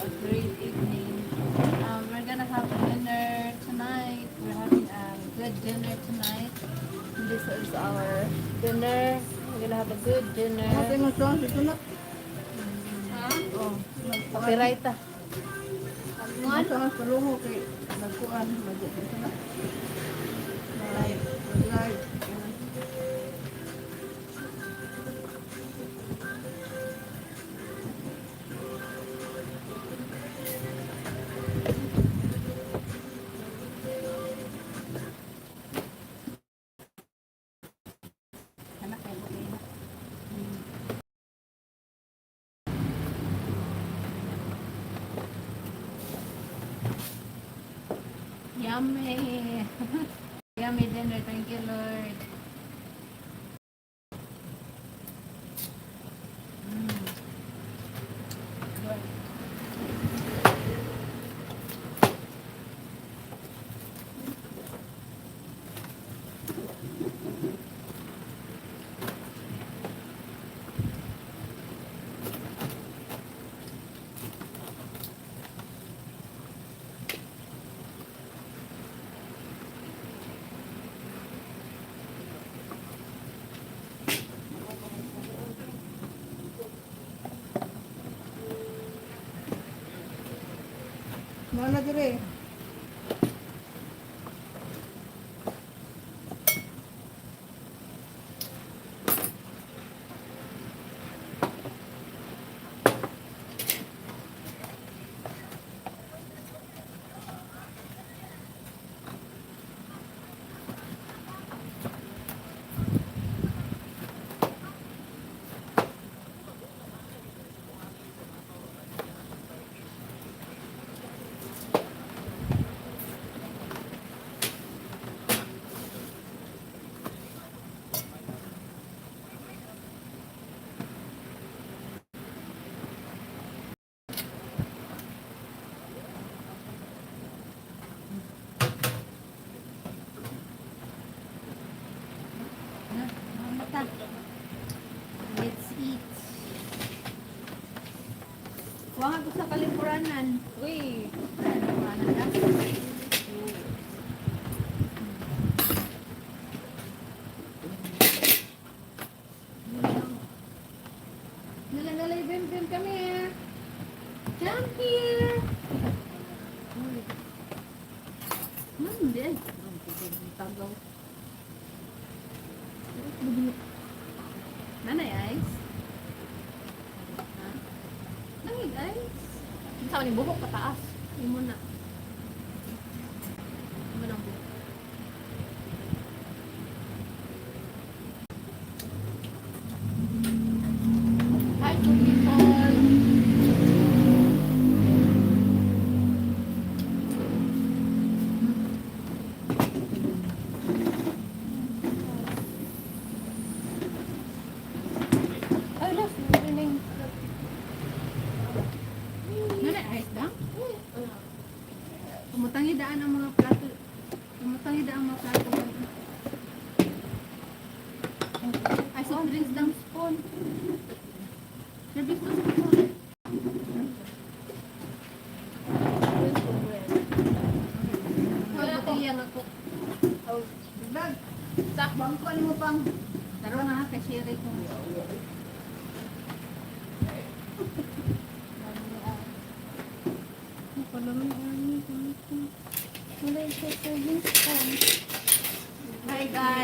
a great evening. We're gonna have dinner tonight. We're having a good dinner tonight. This is our dinner. We're gonna have a good dinner. Ate mo to, dito na. Oh, copyright ah. Ano sa palungo kay nagkuan, dito na. Live, live. Anak kayo po kayo. Yummy! Yummy dinner. Thank you, Lord. Mana dire? Mata. Let's eat. Huwag ako sa kalipuranan. Uy. Kalipuranan na. Nalalay, bim kami. Come here. Hindi. Tagaw. Nanay ice? Ha? Nangig ice? Saan yung buhok pataas? Hindi mo na. Hindi mo na ang buhok. Hi, good people! Ay, last morning. Nanay ice lang? Tumutangidaan ang mga plato. Tumutangidaan ang mga plato. Ay, soft drinks lang spoon. Service to spoon. Wala ko iyang ako. Dag, Sak, bangko ano mo pang. taro nga, cashier ko. Hi guys!